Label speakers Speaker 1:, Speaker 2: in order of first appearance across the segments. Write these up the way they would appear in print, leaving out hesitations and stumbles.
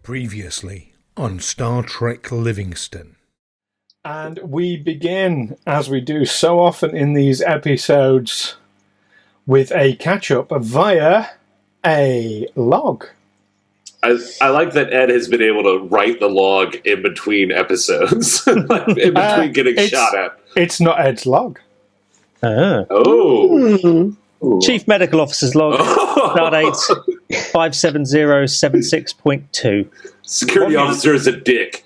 Speaker 1: Previously on Star Trek Livingstone.
Speaker 2: And we begin, as we do so often in these episodes, with a catch-up via a log.
Speaker 3: I like that Ed has been able to write the log in between episodes, like in between getting shot at.
Speaker 2: It's not Ed's log.
Speaker 3: Oh.
Speaker 4: Chief Medical Officer's log, start date 57076.2.
Speaker 3: Security officer is a dick.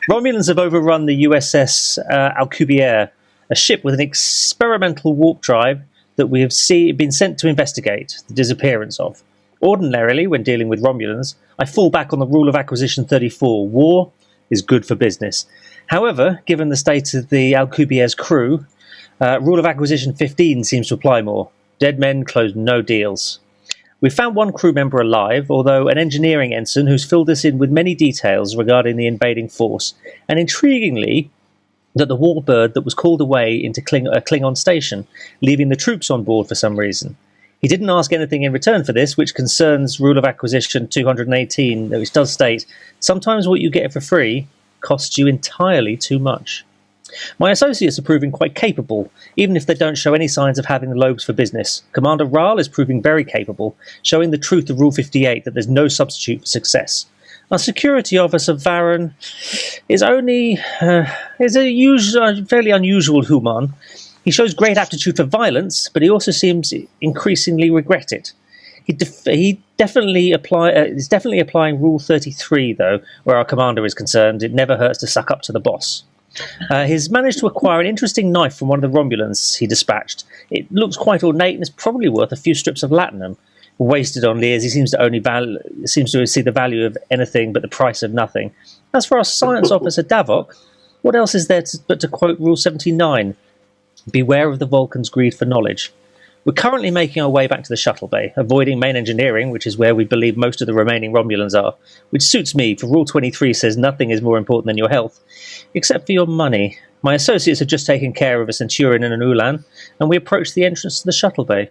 Speaker 4: Romulans have overrun the USS Alcubierre, a ship with an experimental warp drive that we have been sent to investigate the disappearance of. Ordinarily, when dealing with Romulans, I fall back on the rule of acquisition 34. War is good for business. However, given the state of the Alcubierre's crew, rule of acquisition 15 seems to apply more. Dead men close no deals. We found one crew member alive, although an engineering ensign who's filled us in with many details regarding the invading force, and intriguingly, that the warbird that was called away into a Klingon station, leaving the troops on board for some reason. He didn't ask anything in return for this, which concerns rule of acquisition 218, which does state, sometimes what you get for free costs you entirely too much. My associates are proving quite capable, even if they don't show any signs of having the lobes for business. Commander Wraal is proving very capable, showing the truth of Rule 58 that there's no substitute for success. Our security officer, Varren, is a fairly unusual human. He shows great aptitude for violence, but he also seems increasingly regret it. He definitely is applying Rule 33, though, where our commander is concerned. It never hurts to suck up to the boss. He's managed to acquire an interesting knife from one of the Romulans he dispatched. It looks quite ornate and is probably worth a few strips of latinum. Wasted on Lears, he seems to see the value of anything but the price of nothing. As for our science officer Davok, what else is there but to quote Rule 79? Beware of the Vulcan's greed for knowledge. We're currently making our way back to the shuttle bay, avoiding main engineering, which is where we believe most of the remaining Romulans are, which suits me, for Rule 23 says nothing is more important than your health, except for your money. My associates have just taken care of a Centurion and an Ulan, and we approach the entrance to the shuttle bay.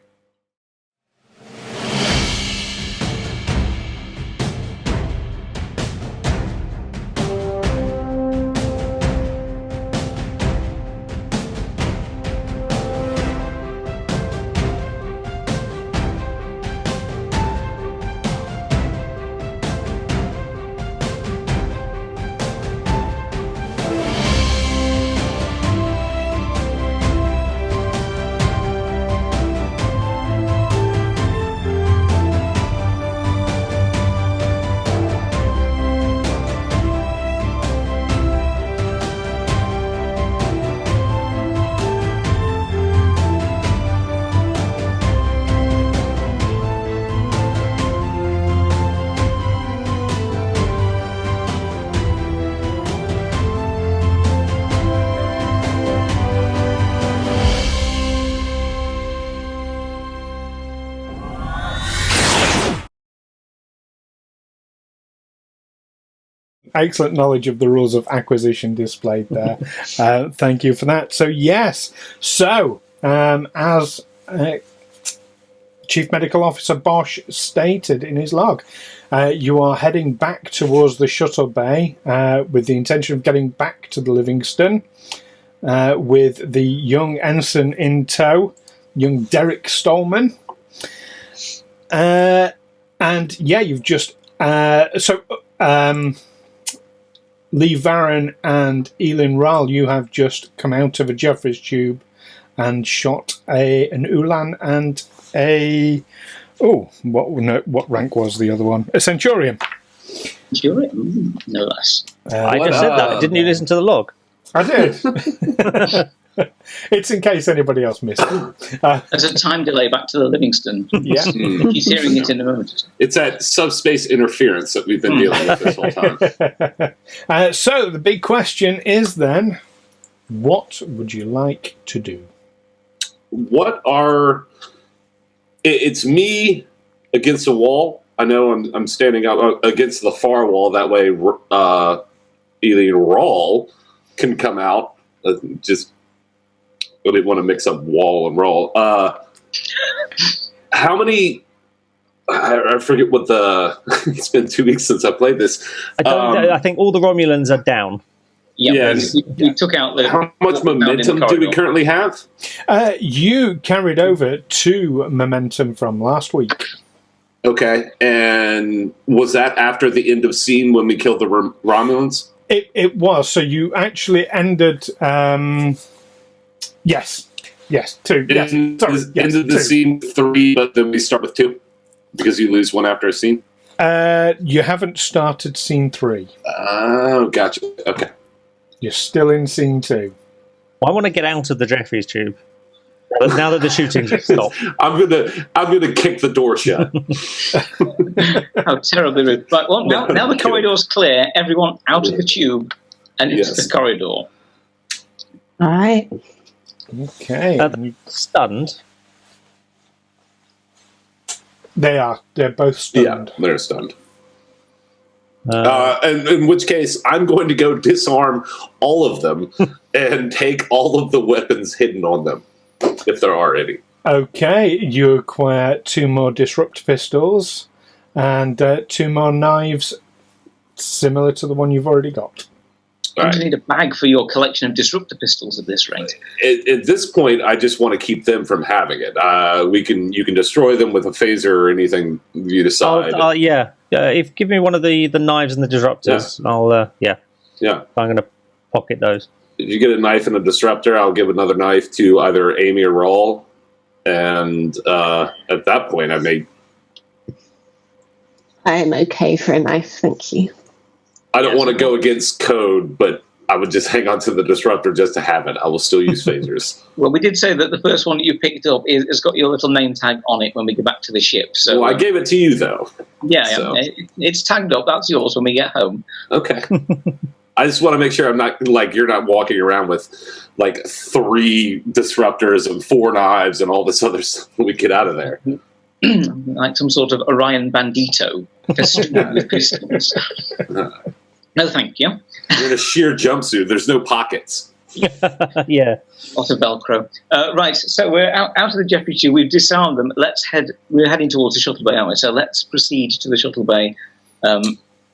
Speaker 2: Excellent knowledge of the rules of acquisition displayed there. Thank you for that. So, yes. So, as Chief Medical Officer Bosh stated in his log, you are heading back towards the shuttle bay with the intention of getting back to the Livingstone with the young ensign in tow, young Derek Stolman. And, yeah, you've just... Lee Varren and Eelin Wraal, you have just come out of a Jeffries tube and shot an Ulan and a... what rank was the other one? A Centurion.
Speaker 5: Centurion? No less.
Speaker 4: I just said that. Didn't you listen to the log?
Speaker 2: I did. It's in case anybody else missed it.
Speaker 5: There's a time delay back to the Livingstone.
Speaker 2: Yeah.
Speaker 5: He's hearing it in a moment.
Speaker 3: It's that subspace interference that we've been dealing with this whole time.
Speaker 2: So the big question is then, what would you like to do?
Speaker 3: It's me against a wall. I know I'm standing up against the far wall. That way, Eelin Wraal can come out. I didn't want to mix up wall and roll. How many? I forget what the. It's been 2 weeks since I played this.
Speaker 4: I think all the Romulans are down.
Speaker 5: Yeah, we took out the.
Speaker 3: How much momentum do we currently have?
Speaker 2: You carried over 2 momentum from last week.
Speaker 3: Okay, and was that after the end of scene when we killed the Romulans?
Speaker 2: It was. So you actually ended. Yes, 2. Yes, sorry. Yes,
Speaker 3: ended the
Speaker 2: 2.
Speaker 3: scene 3, but then we start with 2 because you lose 1 after a scene.
Speaker 2: You haven't started scene 3.
Speaker 3: Oh, gotcha. Okay.
Speaker 2: You're still in scene 2.
Speaker 4: Well, I want to get out of the Jeffries tube. But now that the shooting's stopped,
Speaker 3: I'm gonna kick the door shut.
Speaker 5: How terribly rude! But well, now the corridor's clear. Everyone out of the tube and into the corridor.
Speaker 6: All right.
Speaker 2: Okay.
Speaker 4: Stunned.
Speaker 2: They are. They're both stunned.
Speaker 3: Yeah, they're stunned. And in which case, I'm going to go disarm all of them and take all of the weapons hidden on them, if there are any.
Speaker 2: Okay, you acquire 2 more disrupt pistols and 2 more knives similar to the one you've already got.
Speaker 5: You need a bag for your collection of disruptor pistols at this rate.
Speaker 3: At this point, I just want to keep them from having it. You can destroy them with a phaser or anything you decide.
Speaker 4: Give me one of the knives and the disruptors.
Speaker 3: Yeah.
Speaker 4: I'm going to pocket those.
Speaker 3: If you get a knife and a disruptor, I'll give another knife to either Amy or Wraal. And at that point,
Speaker 6: I'm okay for a knife, thank you.
Speaker 3: I don't want to go against code, but I would just hang on to the disruptor just to have it. I will still use phasers.
Speaker 5: Well, we did say that the first one that you picked up has got your little name tag on it when we go back to the ship. So,
Speaker 3: well, I gave it to you, though.
Speaker 5: Yeah, it's tagged up. That's yours when we get home.
Speaker 3: Okay. I just want to make sure I'm not you're not walking around with 3 disruptors and 4 knives and all this other stuff when we get out of there.
Speaker 5: Like some sort of Orion Bandito festooned with pistols. No, thank you.
Speaker 3: You're in a sheer jumpsuit. There's no pockets.
Speaker 4: Yeah.
Speaker 5: Lots of Velcro. Right, so we're out of the Jeffrey tube. We've disarmed them. We're heading towards the shuttle bay, aren't we? So let's proceed to the shuttle bay.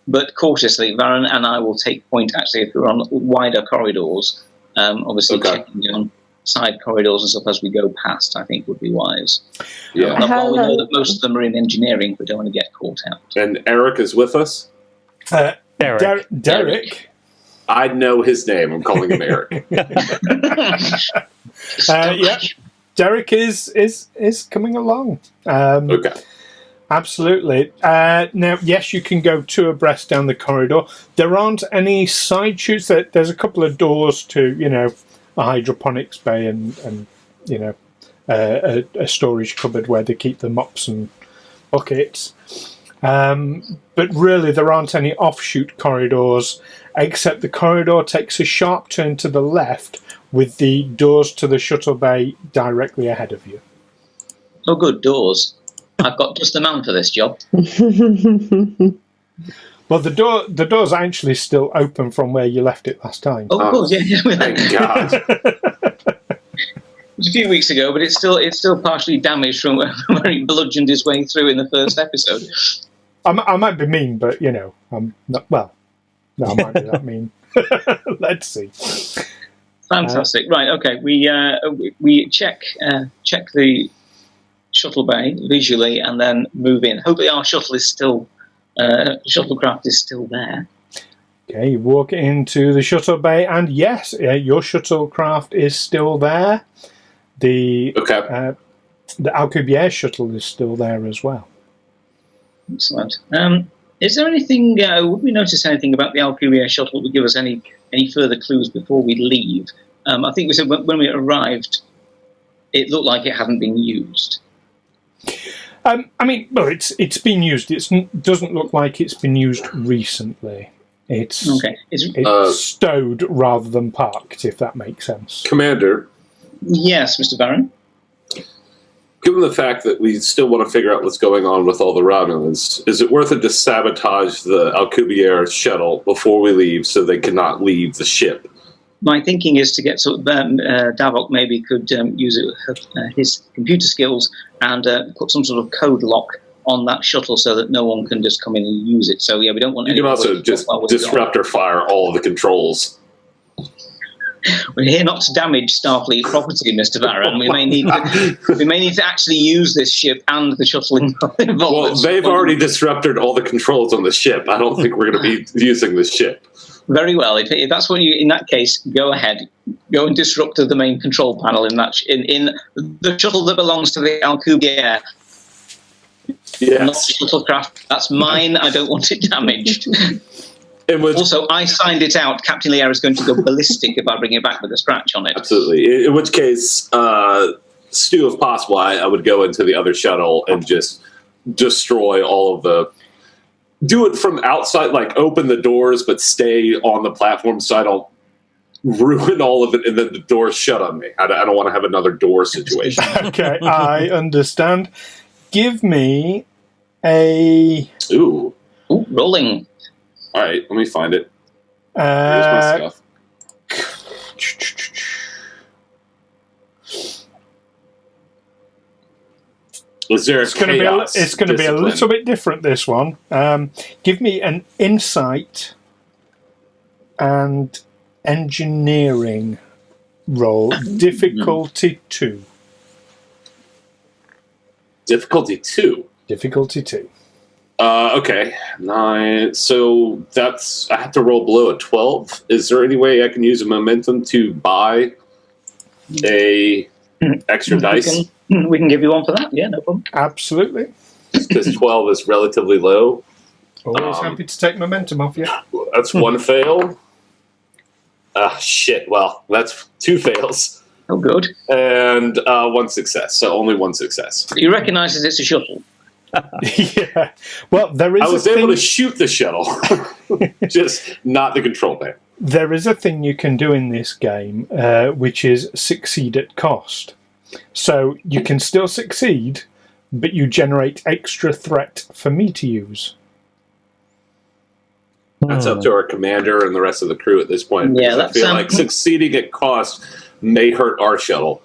Speaker 5: But cautiously, Varren and I will take point, actually, if we're on wider corridors. Obviously, checking on side corridors and stuff as we go past, I think, would be wise.
Speaker 3: Yeah.
Speaker 5: While we know that most of them are in engineering, we don't want to get caught out.
Speaker 3: And Eric is with us?
Speaker 2: Derek.
Speaker 3: I know his name. I'm calling him Eric.
Speaker 2: Yeah. Derek is coming along.
Speaker 3: Okay.
Speaker 2: Absolutely. Now, yes, you can go 2 abreast down the corridor. There aren't any side chutes. There's a couple of doors to, a hydroponics bay and a storage cupboard where they keep the mops and buckets. But really, there aren't any offshoot corridors, except the corridor takes a sharp turn to the left with the doors to the shuttle bay directly ahead of you.
Speaker 5: Oh, good, doors. I've got just the man for this job.
Speaker 2: Well, the door's actually still open from where you left it last time.
Speaker 5: Oh, cool, yeah.
Speaker 3: Thank God.
Speaker 5: It was a few weeks ago, but it's still partially damaged from where he bludgeoned his way through in the first episode.
Speaker 2: I might be mean, but I'm not. Well, no, I might be that mean. Let's see.
Speaker 5: Fantastic. Right. Okay. We check the shuttle bay visually and then move in. Hopefully, our shuttlecraft is still there.
Speaker 2: Okay, you walk into the shuttle bay, and yes, your shuttlecraft is still there. The Alcubierre shuttle is still there as well.
Speaker 5: Excellent. Is there anything? Would we notice anything about the Alcubierre shuttle that would give us any further clues before we leave? I think we said when we arrived, it looked like it hadn't been used.
Speaker 2: It's been used. It doesn't look like it's been used recently. It's
Speaker 5: okay.
Speaker 2: It's stowed rather than parked, if that makes sense.
Speaker 3: Commander.
Speaker 5: Yes, Mr. Varren.
Speaker 3: Given the fact that we still want to figure out what's going on with all the Romulans, is it worth it to sabotage the Alcubierre shuttle before we leave so they cannot leave the ship?
Speaker 5: My thinking is to get Davok maybe could use his computer skills and put some sort of code lock on that shuttle so that no one can just come in and use it. So yeah, we don't want.
Speaker 3: You can also just disruptor fire all the controls.
Speaker 5: We're here not to damage Starfleet property, Mr. Varren. We may need to actually use this ship and the shuttle involved.
Speaker 3: Well, they've already disrupted all the controls on the ship. I don't think we're going to be using this ship.
Speaker 5: Very well. If that's what you, in that case, go ahead. Go and disrupt the main control panel in that in the shuttle that belongs to the Alcubierre.
Speaker 3: Yes.
Speaker 5: Not the shuttlecraft. That's mine. I don't want it damaged. Also, I signed it out. Captain Lear is going to go ballistic if I bring it back with a scratch on it.
Speaker 3: Absolutely. In which case, Stu, if possible, I would go into the other shuttle and just destroy all of the... Do it from outside, like open the doors, but stay on the platform so I don't ruin all of it and then the doors shut on me. I don't want to have another door situation.
Speaker 2: Okay, I understand. Give me a...
Speaker 5: Ooh, rolling.
Speaker 3: All right, let me find it. Here's my stuff. Is there
Speaker 2: it's going to be a little bit different, this one. Give me an insight and engineering roll. Difficulty 2.
Speaker 3: Difficulty 2?
Speaker 2: Difficulty 2.
Speaker 3: Okay. 9. So I have to roll below a 12. Is there any way I can use a momentum to buy a extra dice?
Speaker 5: We can give you one for that. Yeah, no problem.
Speaker 2: Absolutely.
Speaker 3: Because 12 is relatively low.
Speaker 2: Always happy to take momentum off you.
Speaker 3: That's one fail. Shit. Well, that's 2 fails.
Speaker 5: Oh, good.
Speaker 3: And 1 success. So only 1 success.
Speaker 5: You recognise that it's a shuttle.
Speaker 2: Yeah. Well, there is.
Speaker 3: I was able to shoot the shuttle, just not the control panel.
Speaker 2: There is a thing you can do in this game, which is succeed at cost. So you can still succeed, but you generate extra threat for me to use.
Speaker 3: That's up to our commander and the rest of the crew at this point.
Speaker 5: Yeah,
Speaker 3: I feel like succeeding at cost may hurt our shuttle.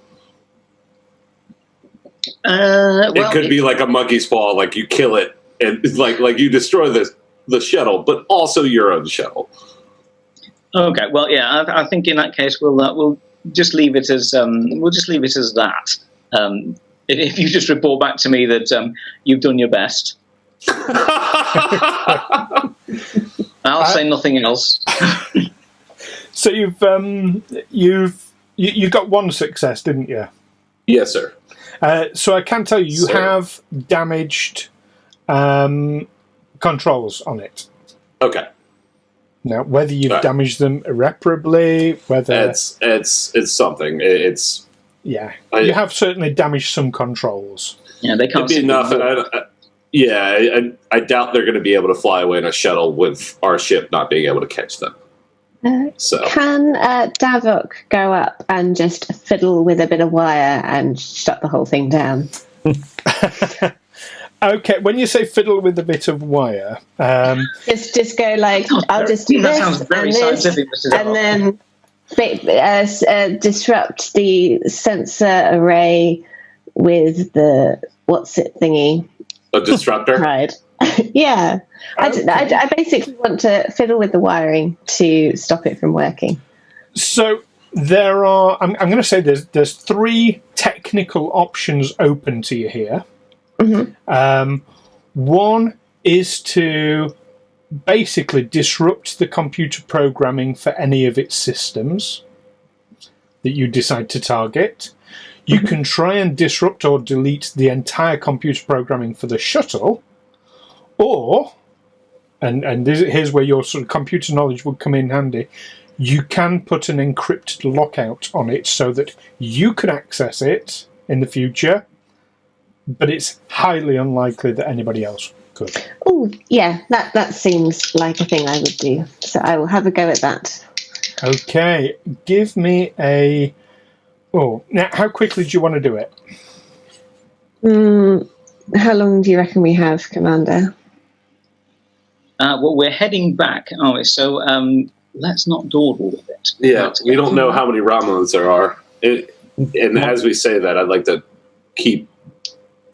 Speaker 3: It could be like a monkey's paw, like you kill it and like you destroy the shuttle, but also your own shuttle.
Speaker 5: Okay, well, yeah, I think in that case we'll just leave it as that. If you just report back to me that you've done your best, I'll say nothing else.
Speaker 2: So you've got 1 success, didn't you?
Speaker 3: Yes, sir.
Speaker 2: So I can tell you have damaged controls on it.
Speaker 3: Okay.
Speaker 2: Now, whether you've damaged them irreparably, whether
Speaker 3: it's something. It's
Speaker 2: you have certainly damaged some controls.
Speaker 5: Yeah, they can't.
Speaker 3: It'd be enough. I doubt they're going to be able to fly away in a shuttle with our ship not being able to catch them.
Speaker 6: Can Davok go up and just fiddle with a bit of wire and shut the whole thing down?
Speaker 2: Okay, when you say fiddle with a bit of wire,
Speaker 6: just go like, I'll just do this
Speaker 5: sounds very
Speaker 6: and
Speaker 5: scientific,
Speaker 6: this,
Speaker 5: Mr.
Speaker 6: and then disrupt the sensor array with the what's it thingy?
Speaker 3: A disruptor.
Speaker 6: Right. Yeah.
Speaker 2: Okay.
Speaker 6: I basically want to fiddle with the wiring to stop it from working.
Speaker 2: So there are. I'm going to say there's 3 technical options open to you here. Mm-hmm. One is to basically disrupt the computer programming for any of its systems that you decide to target. You can try and disrupt or delete the entire computer programming for the shuttle, or, and here's where your sort of computer knowledge would come in handy, you can put an encrypted lockout on it so that you can access it in the future, but it's highly unlikely that anybody else could.
Speaker 6: Oh, yeah, that seems like a thing I would do. So I will have a go at that.
Speaker 2: Okay, give me a... Oh, now, how quickly do you want to do it?
Speaker 6: How long do you reckon we have, Commander?
Speaker 5: Well, we're heading back, aren't we? So let's not dawdle with it.
Speaker 3: Yeah, we don't know how many Romulans there are. And as we say that, I'd like to keep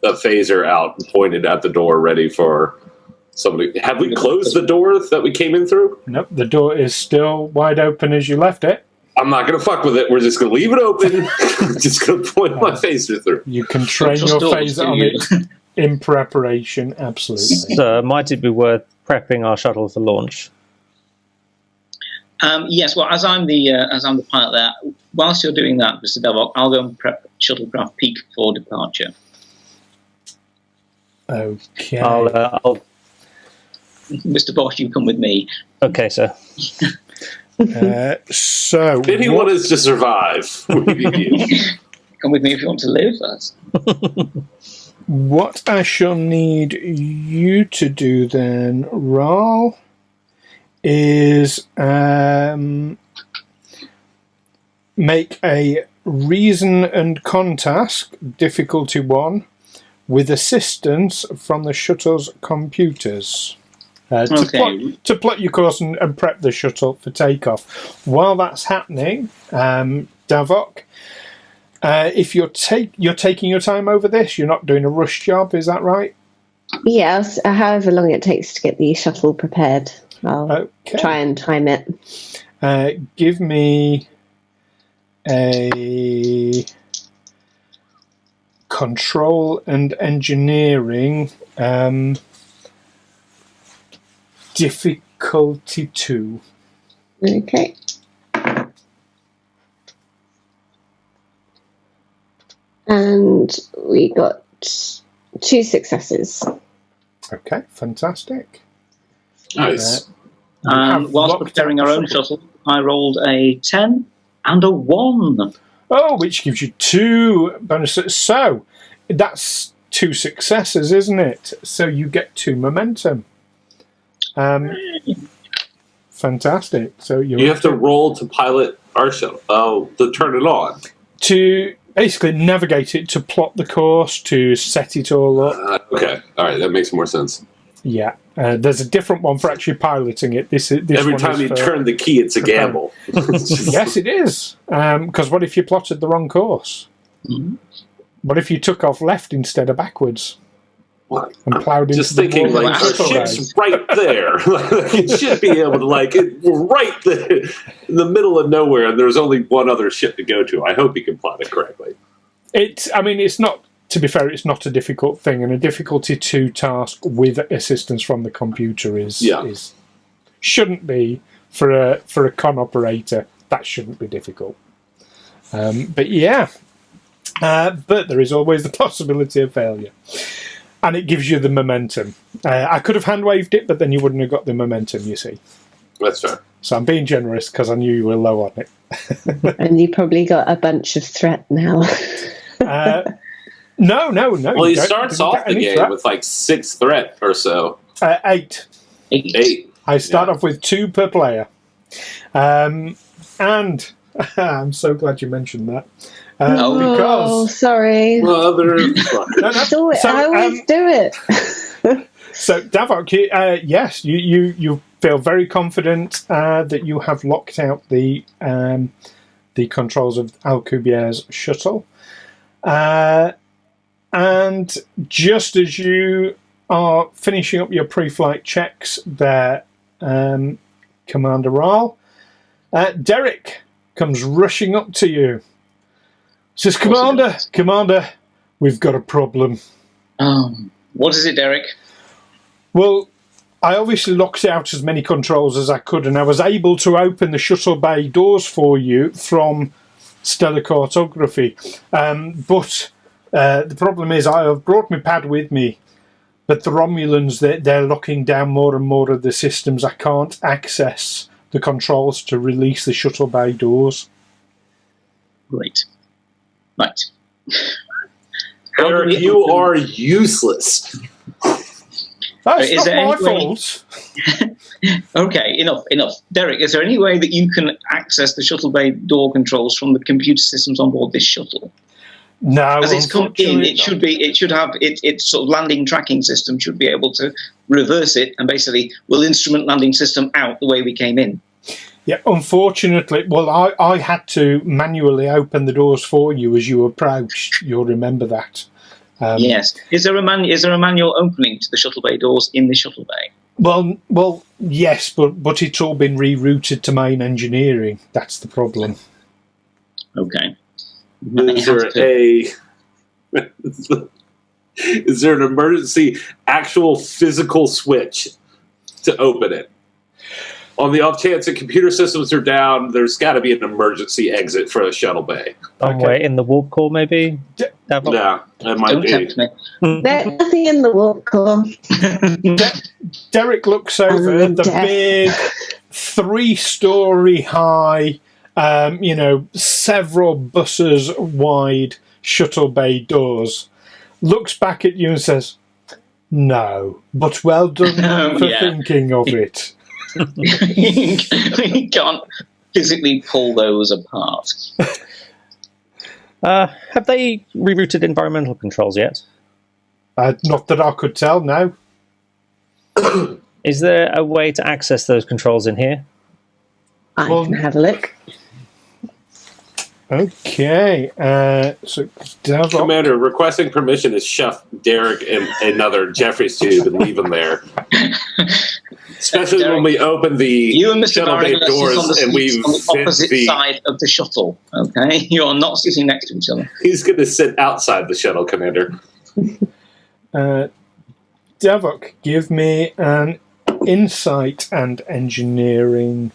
Speaker 3: a phaser out and pointed at the door, ready for somebody. Have we closed the door that we came in through?
Speaker 2: Nope, the door is still wide open as you left it.
Speaker 3: I'm not going to fuck with it. We're just going to leave it open. Just going to point my phaser through.
Speaker 2: You can train your phaser on it in preparation, absolutely.
Speaker 4: So, might it be worth prepping our shuttle for launch?
Speaker 5: Yes. Well, as I'm the pilot there, whilst you're doing that, Mr. Davok, I'll go and prep shuttlecraft peak for departure.
Speaker 2: Okay.
Speaker 4: I'll
Speaker 5: Mr. Bosh, you come with me.
Speaker 4: Okay, sir.
Speaker 2: So,
Speaker 3: if anyone is to survive, we need you.
Speaker 5: Come with me if you want to live.
Speaker 2: What I shall need you to do then, Wraal, is make a reason and con task, difficulty 1, with assistance from the shuttle's computers. To plot your course and prep the shuttle for takeoff. While that's happening, Davok, if you're taking your time over this, you're not doing a rush job, is that right?
Speaker 6: Yes, however long it takes to get the shuttle prepared. I'll try and time it.
Speaker 2: Give me a control and engineering difficulty 2.
Speaker 6: Okay. And we got 2 successes.
Speaker 2: Okay, fantastic.
Speaker 3: Nice.
Speaker 5: Whilst preparing our own shuttle, I rolled a 10 and a 1.
Speaker 2: Oh, which gives you 2 bonuses. So that's 2 successes, isn't it? So you get 2 momentum. Fantastic. So
Speaker 3: you have to roll to pilot our shuttle. Oh, to turn it on.
Speaker 2: To basically navigate it, to plot the course, to set it all up.
Speaker 3: Okay, all right, that makes more sense.
Speaker 2: Yeah, there's a different one for actually piloting it. This
Speaker 3: every time you turn the key, it's a gamble.
Speaker 2: Yes, it is. Because what if you plotted the wrong course?
Speaker 5: Mm-hmm.
Speaker 2: What if you took off left instead of backwards?
Speaker 3: What?
Speaker 2: And plowed into
Speaker 3: just thinking,
Speaker 2: the
Speaker 3: like, our ship's right there. It should be able to, like, we're right there in the middle of nowhere, and there's only one other ship to go to. I hope you can plot it correctly.
Speaker 2: It's not. To be fair, it's not a difficult thing, and a difficulty 2 task with assistance from the computer is shouldn't be for a con operator. That shouldn't be difficult. But there is always the possibility of failure, and it gives you the momentum. I could have hand waved it, but then you wouldn't have got the momentum. You see,
Speaker 3: that's fair.
Speaker 2: So I'm being generous because I knew you were low on it.
Speaker 6: And you probably got a bunch of threat now.
Speaker 2: No.
Speaker 3: Well, he starts off the game with like 6 threat or so.
Speaker 2: 8.
Speaker 3: 8.
Speaker 2: I start off with 2 per player. And I'm so glad you mentioned that. Because
Speaker 6: sorry.
Speaker 3: Mother.
Speaker 6: Do it. I always do it.
Speaker 1: So, Davok, yes, you feel very confident that you have locked out the controls of Alcubierre's shuttle. And just as you are finishing up your pre-flight checks there, Commander Wraal, Derek comes rushing up to you. Says, Commander, we've got a problem.
Speaker 5: What is it, Derek?
Speaker 1: Well, I obviously locked out as many controls as I could, and I was able to open the shuttle bay doors for you from stellar cartography. But the problem is I have brought my pad with me, but the Romulans, they're locking down more and more of the systems. I can't access the controls to release the shuttle bay doors.
Speaker 5: Great. Right.
Speaker 3: Eric, you are useless.
Speaker 1: That's not my fault.
Speaker 5: Okay, enough. Derek, is there any way that you can access the shuttle bay door controls from the computer systems on board this shuttle?
Speaker 1: No,
Speaker 5: as it's come in, it should have its sort of landing tracking system should be able to reverse it and basically will instrument landing system out the way we came in.
Speaker 1: Yeah, unfortunately, well, I had to manually open the doors for you as you approached. You'll remember that.
Speaker 5: Yes. Is there a manual opening to the shuttle bay doors in the shuttle bay?
Speaker 1: Well, yes, but it's all been rerouted to main engineering. That's the problem.
Speaker 5: Okay.
Speaker 3: Is there an emergency actual physical switch to open it? On the off chance that computer systems are down, there's got to be an emergency exit for the shuttle bay.
Speaker 4: Somewhere in the warp core, maybe? Davok?
Speaker 3: Yeah, that might
Speaker 5: Don't
Speaker 3: be.
Speaker 5: tempt me.
Speaker 6: There's nothing in the warp core.
Speaker 1: Derek looks over the big 3-story high, several buses wide shuttle bay doors, looks back at you and says, "No, but well done for thinking of it."
Speaker 5: We can't physically pull those apart.
Speaker 4: Have they rerouted environmental controls yet?
Speaker 1: Not that I could tell, no.
Speaker 4: Is there a way to access those controls in here?
Speaker 6: I can have a look.
Speaker 1: Okay, so Davok.
Speaker 3: Commander, requesting permission to shove Derek in another Jeffries tube and leave him there. Especially Derek, when we open the shuttle bay doors and we
Speaker 5: on the opposite side of the shuttle. Okay, you are not sitting next to each other.
Speaker 3: He's going to sit outside the shuttle, Commander.
Speaker 1: Davok, give me an insight and engineering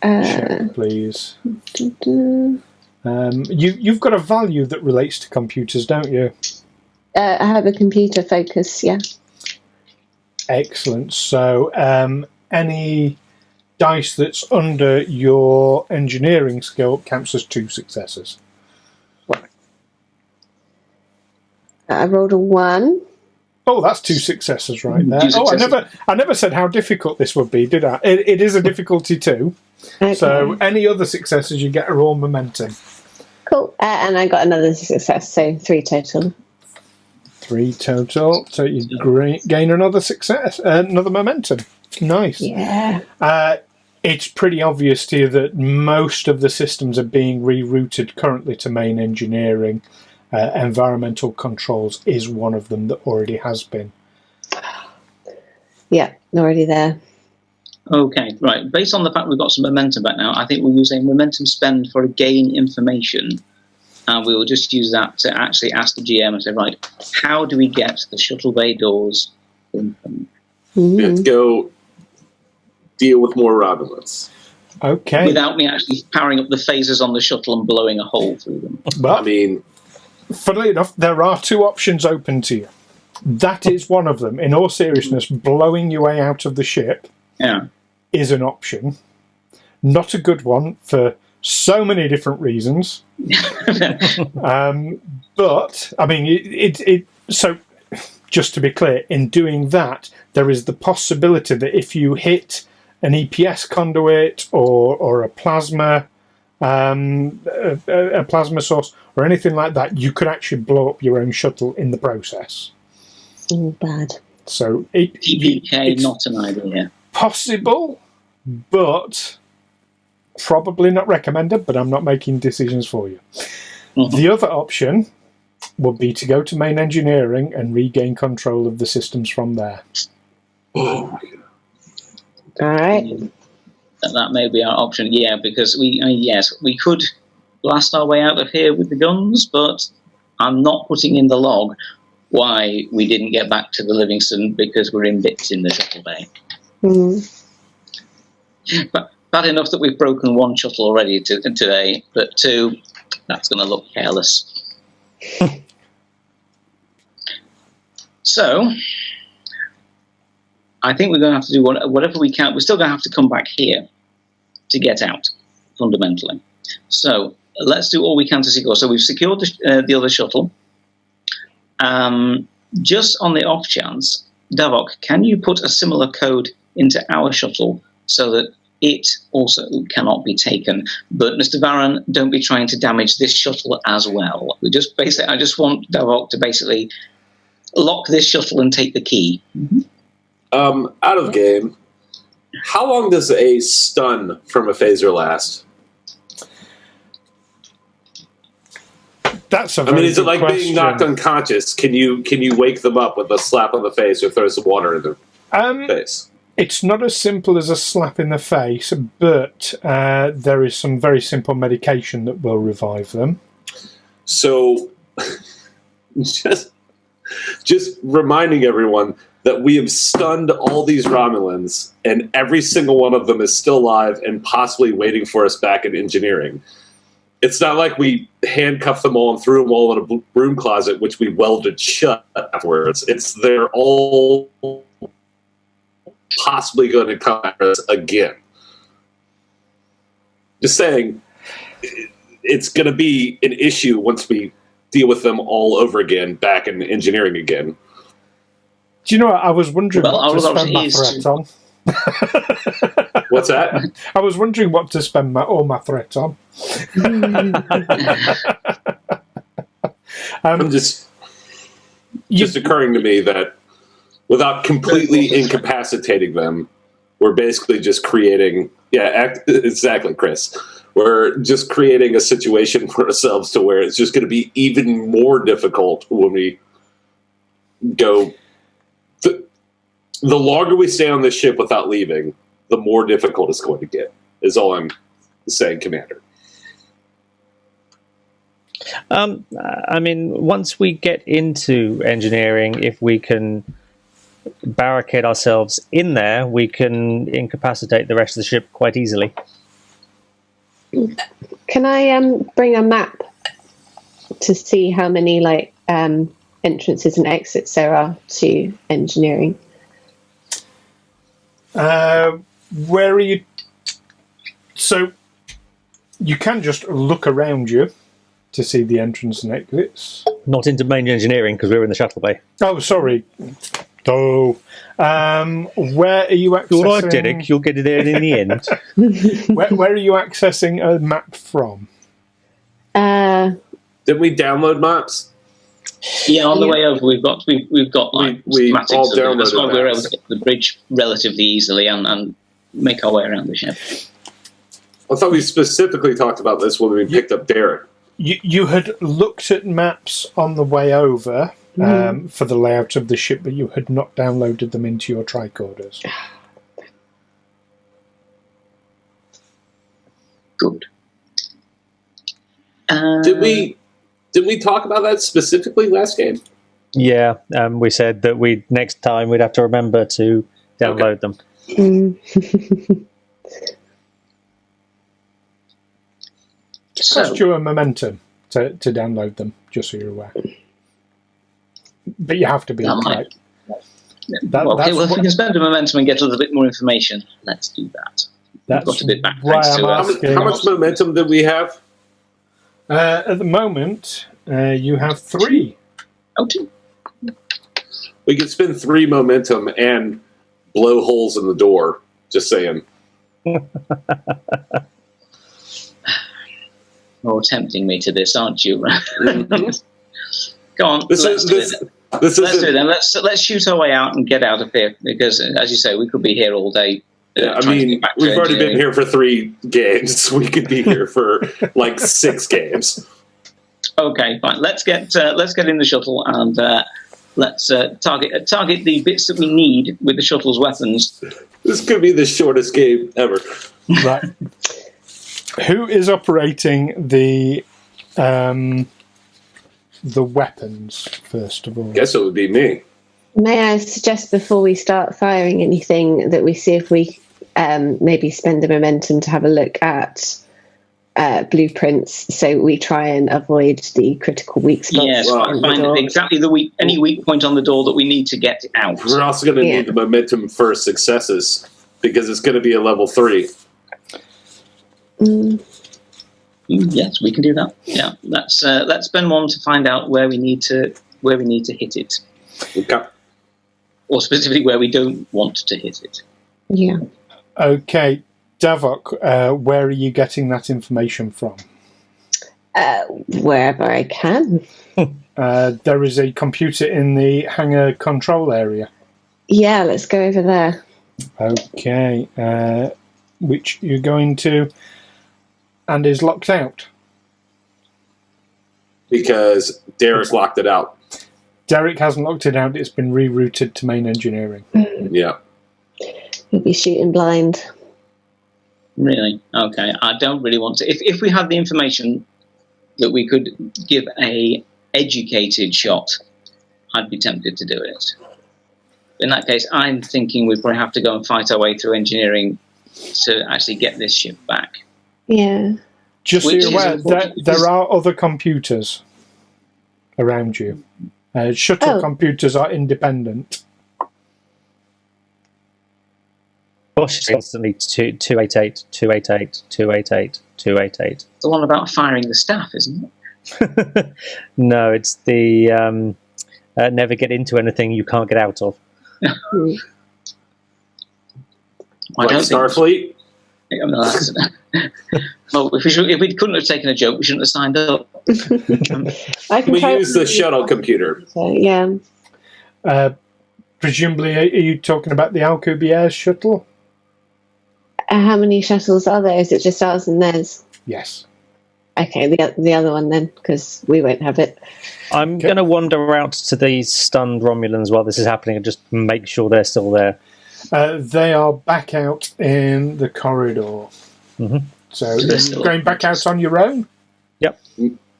Speaker 1: check, please. You've got a value that relates to computers, don't you?
Speaker 6: I have a computer focus, yeah.
Speaker 1: Excellent. So any dice that's under your engineering skill counts as 2 successes.
Speaker 6: I rolled a 1.
Speaker 1: Oh, that's 2 successes right there. I never said how difficult this would be, did I? It is a difficulty 2. Okay. So any other successes you get are all momentum.
Speaker 6: Cool. And I got another success, so 3 total.
Speaker 1: 3 total. So you gain another success, another momentum. Nice.
Speaker 6: Yeah.
Speaker 1: It's pretty obvious to you that most of the systems are being rerouted currently to main engineering. Environmental controls is one of them that already has been.
Speaker 6: Yeah, already there.
Speaker 5: Okay, right. Based on the fact we've got some momentum back now, I think we'll use a momentum spend for a gain information. And we will just use that to actually ask the GM and say, right, how do we get the shuttle bay doors open?
Speaker 3: Let's go deal with more Romulans.
Speaker 1: Okay.
Speaker 5: Without me actually powering up the phasers on the shuttle and blowing a hole through them.
Speaker 1: But, I mean, funnily enough, there are 2 options open to you. That is one of them. In all seriousness, blowing your way out of the ship is an option. Not a good one for so many different reasons. But, I mean, so just to be clear, in doing that, there is the possibility that if you hit an EPS conduit or a plasma source or anything like that, you could actually blow up your own shuttle in the process.
Speaker 6: Oh, bad.
Speaker 1: So
Speaker 5: it's not an idea.
Speaker 1: Possible, but probably not recommended, but I'm not making decisions for you. Mm-hmm. The other option would be to go to main engineering and regain control of the systems from there.
Speaker 3: Oh my God.
Speaker 6: All right.
Speaker 5: That may be our option, yeah, because we could blast our way out of here with the guns, but I'm not putting in the log why we didn't get back to the Livingstone because we're in bits in the shuttle bay.
Speaker 6: Mm-hmm.
Speaker 5: But bad enough that we've broken 1 shuttle already today, but 2, that's going to look careless. So, I think we're going to have to do whatever we can. We're still going to have to come back here to get out, fundamentally. So, let's do all we can to secure. So, we've secured the other shuttle. Just on the off chance, Davok, can you put a similar code into our shuttle so that it also cannot be taken? But Mr. Varren, don't be trying to damage this shuttle as well. I just want Davok to basically lock this shuttle and take the key.
Speaker 6: Mm-hmm.
Speaker 3: Out of game, how long does a stun from a phaser last?
Speaker 1: That's a
Speaker 3: I
Speaker 1: very
Speaker 3: mean, is it
Speaker 1: good
Speaker 3: like
Speaker 1: question.
Speaker 3: being knocked unconscious? Can you wake them up with a slap on the face or throw some water in their face?
Speaker 1: It's not as simple as a slap in the face, but there is some very simple medication that will revive them.
Speaker 3: So, just reminding everyone that we have stunned all these Romulans, and every single one of them is still alive and possibly waiting for us back in engineering. It's not like we handcuffed them all and threw them all in a broom closet, which we welded shut afterwards. They're all possibly going to come at us again. Just saying, it's going to be an issue once we deal with them all over again, back in engineering again.
Speaker 1: Do you know what? I was wondering what to spend my threat on.
Speaker 3: What's that?
Speaker 1: I was wondering what to spend all my threat on.
Speaker 3: Just occurring to me that without completely incapacitating them, we're basically just creating... Yeah, exactly, Chris. We're just creating a situation for ourselves to where it's just going to be even more difficult when we go... The longer we stay on this ship without leaving, the more difficult it's going to get, is all I'm saying, Commander.
Speaker 4: I mean, once we get into engineering, if we can barricade ourselves in there, we can incapacitate the rest of the ship quite easily.
Speaker 6: Can I bring a map to see how many entrances and exits there are to engineering?
Speaker 1: Where are you? So you can just look around you to see the entrance and exits.
Speaker 4: Not into main engineering because we're in the shuttle bay.
Speaker 1: Oh, sorry. Oh, where are you accessing?
Speaker 4: All right, Derek, you'll get it there in the end.
Speaker 1: Where are you accessing a map from?
Speaker 3: Did we download maps?
Speaker 5: Yeah, on the way over, we've got like
Speaker 3: we
Speaker 5: schematics.
Speaker 3: all downloaded
Speaker 5: That's why we're able
Speaker 3: maps.
Speaker 5: to get to the bridge relatively easily and make our way around the ship.
Speaker 3: I thought we specifically talked about this when we picked up Derek.
Speaker 1: You had looked at maps on the way over for the layout of the ship, but you had not downloaded them into your tricorders.
Speaker 5: Good.
Speaker 3: Did we talk about that specifically last game?
Speaker 4: Yeah, we said that next time we'd have to remember to download them.
Speaker 1: It cost you a momentum to download them, just so you're aware. But you have to be right.
Speaker 5: If we can spend a momentum and get a little bit more information, let's do that.
Speaker 1: That's
Speaker 5: got a bit back.
Speaker 1: why
Speaker 5: Thanks
Speaker 1: I'm
Speaker 5: to
Speaker 1: asking.
Speaker 3: How much momentum did we have?
Speaker 1: At the moment, you have 3.
Speaker 5: Oh, 2.
Speaker 3: We could spend 3 momentum and blow holes in the door. Just saying.
Speaker 5: You're tempting me to this, aren't you? Go on.
Speaker 3: Let's do it
Speaker 5: then. Let's shoot our way out and get out of here because, as you say, we could be here all day.
Speaker 3: Yeah, I mean, we've already been here for 3 games. We could be here for like 6 games.
Speaker 5: Okay, fine. Let's get in the shuttle and let's target the bits that we need with the shuttle's weapons.
Speaker 3: This could be the shortest game ever.
Speaker 1: Right. Who is operating the weapons first of all?
Speaker 3: Guess it would be me.
Speaker 6: May I suggest before we start firing anything that we see if we maybe spend the momentum to have a look at blueprints, so we try and avoid the critical weak spots.
Speaker 5: Yes, find exactly any weak point on the door that we need to get out.
Speaker 3: We're also going to need the momentum for successes because it's going to be a level 3.
Speaker 5: Yes, we can do that. Yeah, let's spend one to find out where we need to hit it.
Speaker 3: Okay.
Speaker 5: Or specifically where we don't want to hit it.
Speaker 6: Yeah.
Speaker 1: Okay, Davok, where are you getting that information from?
Speaker 6: Wherever I can.
Speaker 1: There is a computer in the hangar control area.
Speaker 6: Yeah, let's go over there.
Speaker 1: Okay, which you're going to, and is locked out.
Speaker 3: because Derek locked it out.
Speaker 1: Derek hasn't locked it out. It's been rerouted to main engineering.
Speaker 3: Yeah.
Speaker 6: We'll be shooting blind.
Speaker 5: Really? Okay. I don't really want to. If we had the information that we could give a educated shot, I'd be tempted to do it. In that case, I'm thinking we'd probably have to go and fight our way through engineering to actually get this ship back.
Speaker 6: Yeah.
Speaker 1: Just so
Speaker 5: Which
Speaker 1: you're
Speaker 5: is
Speaker 1: aware,
Speaker 5: important
Speaker 1: there
Speaker 5: because-
Speaker 1: are other computers around you. Shuttle computers are independent.
Speaker 4: Bosh is constantly 288, 288, 288, 288.
Speaker 5: The one about firing the staff, isn't it?
Speaker 4: No, it's the never get into anything you can't get out of.
Speaker 5: I
Speaker 3: Like
Speaker 5: don't think-
Speaker 3: Starfleet?
Speaker 5: Well, if we couldn't have taken a joke, we shouldn't have signed up.
Speaker 6: I can
Speaker 3: We
Speaker 6: try
Speaker 3: use the shuttle computer.
Speaker 6: Yeah.
Speaker 1: Presumably, are you talking about the Alcubierre shuttle?
Speaker 6: How many shuttles are there? Is it just ours and theirs?
Speaker 1: Yes.
Speaker 6: Okay, the other one then, because we won't have it.
Speaker 4: I'm going to wander out to these stunned Romulans while this is happening and just make sure they're still there.
Speaker 1: They are back out in the corridor.
Speaker 4: Mm-hmm.
Speaker 1: So you're going back out on your own?
Speaker 4: Yep.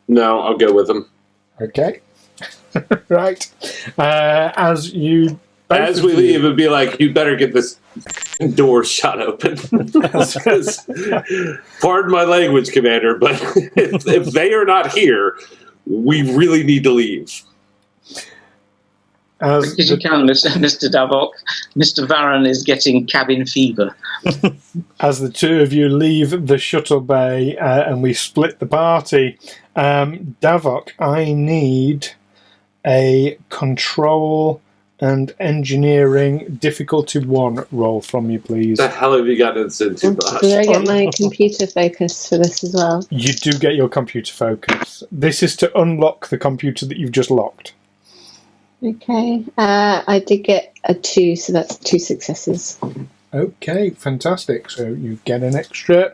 Speaker 3: No, I'll go with them.
Speaker 1: Okay. Right. As we
Speaker 3: leave, it'd be like, you better get this door shut open. Pardon my language, Commander, but if they are not here, we really need to leave.
Speaker 1: As
Speaker 5: Because you can, Mr. Davok. Mr. Varren is getting cabin fever.
Speaker 1: as the two of you leave the shuttle bay and we split the party, Davok, I need a control and engineering difficulty 1 roll from you, please.
Speaker 3: What the hell have you gotten us into,
Speaker 6: Do
Speaker 3: Bosh?
Speaker 6: I get my computer focus for this as well?
Speaker 1: You do get your computer focus. This is to unlock the computer that you've just locked.
Speaker 6: Okay. I did get a 2, so that's 2 successes.
Speaker 1: Okay, fantastic. So you get an extra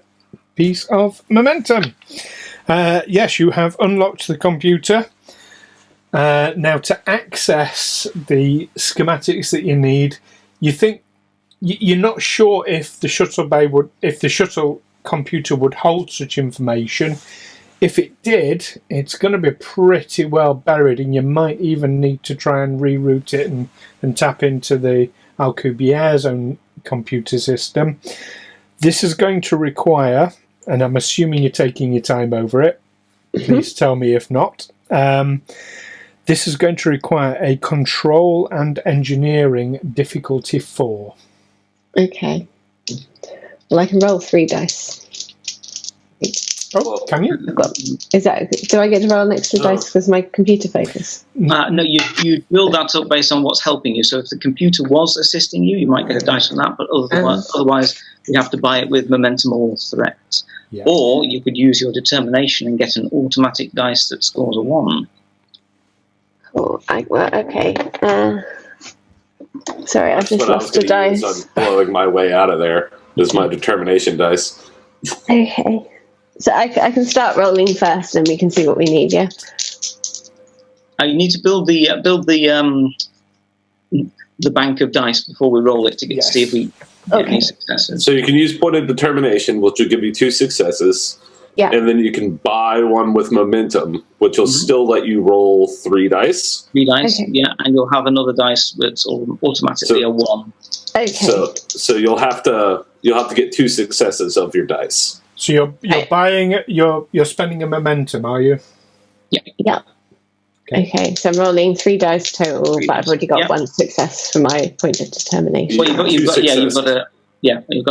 Speaker 1: piece of momentum. Yes, you have unlocked the computer. Now, to access the schematics that you need, you think you're not sure if the shuttle computer would hold such information. If it did, it's going to be pretty well buried, and you might even need to try and reroute it and tap into the Alcubierre's own computer system. This is going to require, and I'm assuming you're taking your time over it, please tell me if not, this is going to require a control and engineering difficulty 4.
Speaker 6: Okay. Well, I can roll 3 dice.
Speaker 1: Oh, can you?
Speaker 6: Is that? Do I get to roll an extra dice because my computer focus?
Speaker 5: No, you build that up based on what's helping you. So if the computer was assisting you, you might get a dice from that, but otherwise you have to buy it with momentum or threat.
Speaker 1: Yeah.
Speaker 5: Or you could use your determination and get an automatic dice that scores a 1.
Speaker 6: Cool. Okay. Sorry, I've
Speaker 3: That's
Speaker 6: just
Speaker 3: what I was
Speaker 6: lost a
Speaker 3: gonna use
Speaker 6: dice.
Speaker 3: on blowing my way out of there. Is my determination dice.
Speaker 6: Okay. So I can start rolling first, and we can see what we need. Yeah.
Speaker 5: You need to build the bank of dice before we roll it to get see if we get any successes.
Speaker 3: So you can use point of determination, which will give you 2 successes.
Speaker 6: Yeah.
Speaker 3: And then you can buy one with momentum, which will still let you roll 3 dice.
Speaker 5: 3 dice,
Speaker 6: Okay.
Speaker 5: yeah, and you'll have another dice that's automatically a 1.
Speaker 6: Okay.
Speaker 3: So you'll have to get 2 successes of your dice.
Speaker 1: So you're buying, you're spending a momentum, are you?
Speaker 6: Yeah. Okay, so I'm rolling 3 dice total, but I've already got
Speaker 5: Yeah.
Speaker 6: 1 success for my point of determination.
Speaker 5: Well, you've got
Speaker 3: Two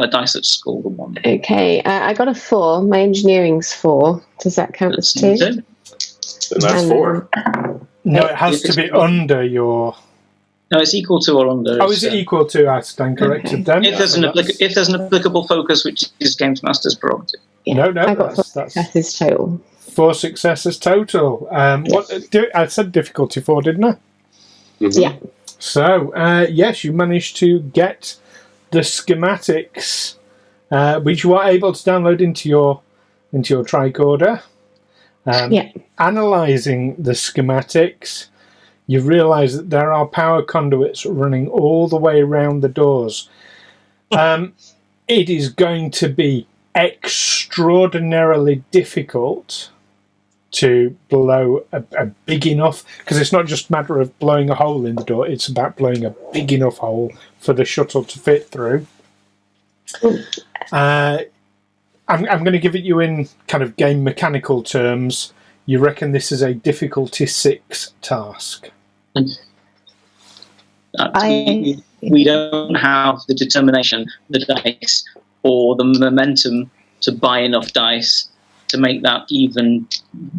Speaker 5: a dice that's scored a 1.
Speaker 6: Okay, I got a 4. My engineering's 4. Does that count as 2?
Speaker 3: And that's 4.
Speaker 1: No, it has to be under your...
Speaker 5: No, it's equal to or under.
Speaker 1: Oh, is it equal to? I stand corrected then.
Speaker 5: If there's an applicable focus, which is Games Master's prerogative.
Speaker 1: No,
Speaker 6: I got 4
Speaker 1: that's
Speaker 6: successes total.
Speaker 1: 4 successes total. I said difficulty 4, didn't I?
Speaker 3: Mm-hmm.
Speaker 6: Yeah.
Speaker 1: So, yes, you managed to get the schematics, which you are able to download into your tricorder. Analysing the schematics, you realise that there are power conduits running all the way around the doors. It is going to be extraordinarily difficult to blow a big enough, because it's not just a matter of blowing a hole in the door, it's about blowing a big enough hole for the shuttle to fit through. I'm going to give it you in kind of game mechanical terms. You reckon this is a difficulty 6 task?
Speaker 5: We don't have the determination, the dice, or the momentum to buy enough dice to make that even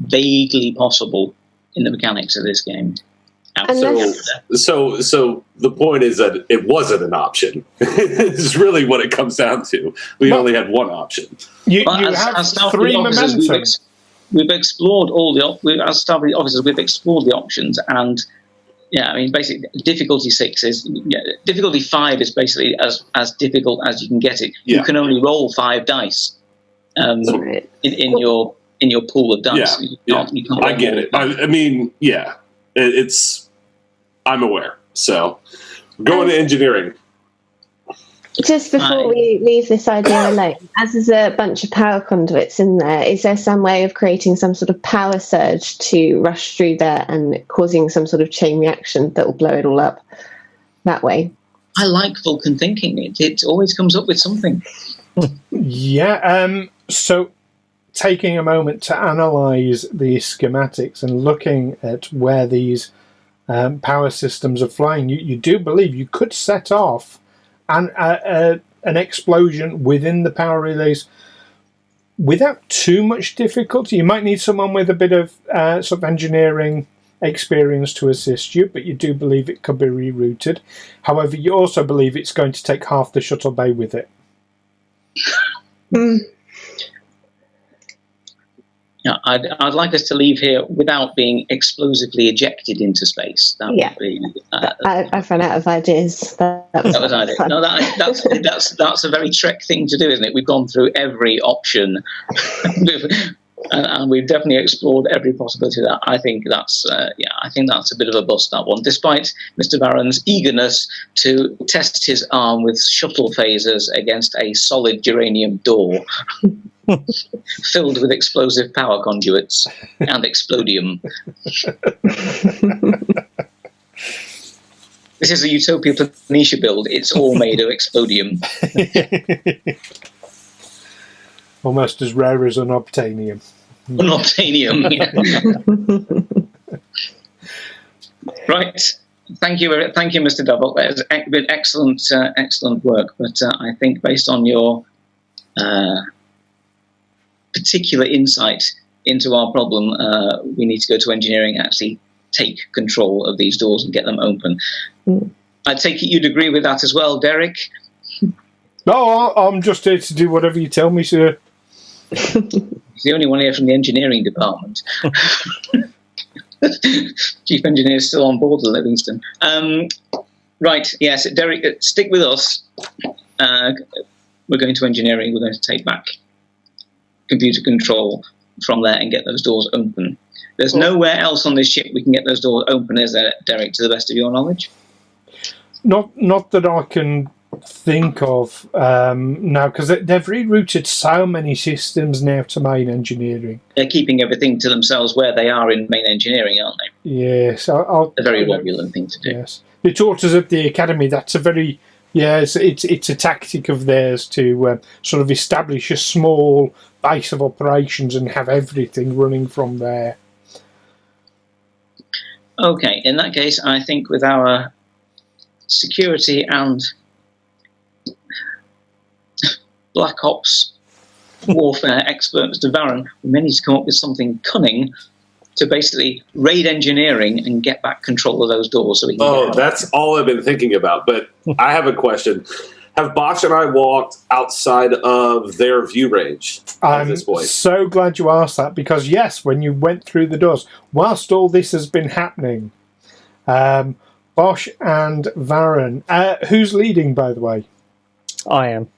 Speaker 5: vaguely possible in the mechanics of this game.
Speaker 3: So the point is that it wasn't an option. It's really what it comes down to. We only had one option.
Speaker 1: You have 3 momentum.
Speaker 5: We've explored all as Starfleet officers. We've explored the options, and basically, difficulty 6 is difficulty 5 is basically as difficult as you can get it. Yeah. You can only roll 5 dice in your pool of dice.
Speaker 3: Yeah, you can't I get it. I'm aware. So, going to engineering.
Speaker 6: Just before we leave this idea alone, as there's a bunch of power conduits in there, is there some way of creating some sort of power surge to rush through there and causing some sort of chain reaction that will blow it all up that way?
Speaker 5: I like Vulcan thinking. It always comes up with something.
Speaker 1: Yeah. So, taking a moment to analyse the schematics and looking at where these power systems are flying, you do believe you could set off an explosion within the power relays without too much difficulty. You might need someone with a bit of sort of engineering experience to assist you, but you do believe it could be rerouted. However, you also believe it's going to take half the shuttle bay with it.
Speaker 5: Yeah, I'd like us to leave here without being explosively ejected into space. That would be,
Speaker 6: I've run out of ideas. That was
Speaker 5: an idea. No, that's a very Trek thing to do, isn't it? We've gone through every option, and we've definitely explored every possibility of that. I think that's a bit of a bust, that one. Despite Mr. Varren's eagerness to test his arm with shuttle phasers against a solid uranium door. Filled with explosive power conduits and explodium. This is a Utopia Planitia build. It's all made of explodium.
Speaker 1: Almost as rare as unobtainium.
Speaker 5: Unobtainium, yeah. Right. Thank you, Mr. Davok. That has been excellent work. But I think based on your particular insight into our problem, we need to go to engineering and actually take control of these doors and get them open. I take it you'd agree with that as well, Derek?
Speaker 1: No, I'm just here to do whatever you tell me, sir.
Speaker 5: He's the only one here from the engineering department. Chief engineer is still on board the Livingstone. Right, yes, Derek, stick with us. We're going to engineering. We're going to take back computer control from there and get those doors open. There's nowhere else on this ship we can get those doors open, is there, Derek, to the best of your knowledge?
Speaker 1: Not that I can think of now, because they've rerouted so many systems now to main engineering.
Speaker 5: They're keeping everything to themselves where they are in main engineering, aren't they?
Speaker 1: Yes.
Speaker 5: A very Romulan thing to do.
Speaker 1: Yes. They taught us at the academy that's a very... Yes, it's a tactic of theirs to sort of establish a small base of operations and have everything running from there.
Speaker 5: Okay, in that case, I think with our security and Black Ops warfare expert, Mr. Varren, we may need to come up with something cunning to basically raid engineering and get back control of those doors. So we can
Speaker 3: that's all I've been thinking about. But I have a question. Have Bosh and I walked outside of their view range at this point?
Speaker 1: I'm so glad you asked that, because, yes, when you went through the doors, whilst all this has been happening, Bosh and Varren, who's leading, by the way?
Speaker 4: I am.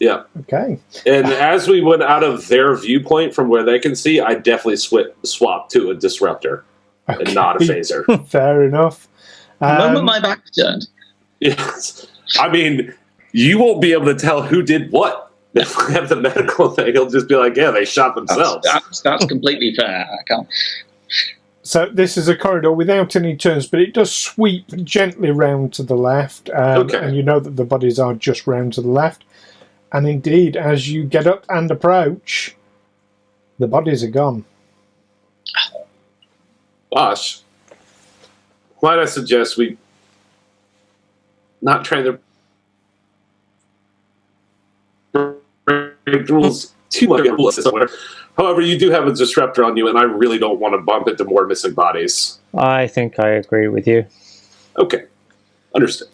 Speaker 3: Yeah.
Speaker 1: Okay.
Speaker 3: And as we went out of their viewpoint from where they can see, I definitely swapped to a disruptor and not a phaser.
Speaker 1: Fair enough.
Speaker 5: The moment my back turned.
Speaker 3: Yes. I mean, you won't be able to tell who did what. If we have the medical thing, he'll just be like, yeah, they shot themselves.
Speaker 5: That's completely fair. I can't.
Speaker 1: So this is a corridor without any turns, but it does sweep gently round to the left. And you know that the bodies are just round to the left. And indeed, as you get up and approach, the bodies are gone.
Speaker 3: Bosh, might I suggest we not try to break the rules too much somewhere. However, you do have a disruptor on you, and I really don't want to bump into more missing bodies.
Speaker 4: I think I agree with you.
Speaker 3: Okay, understood.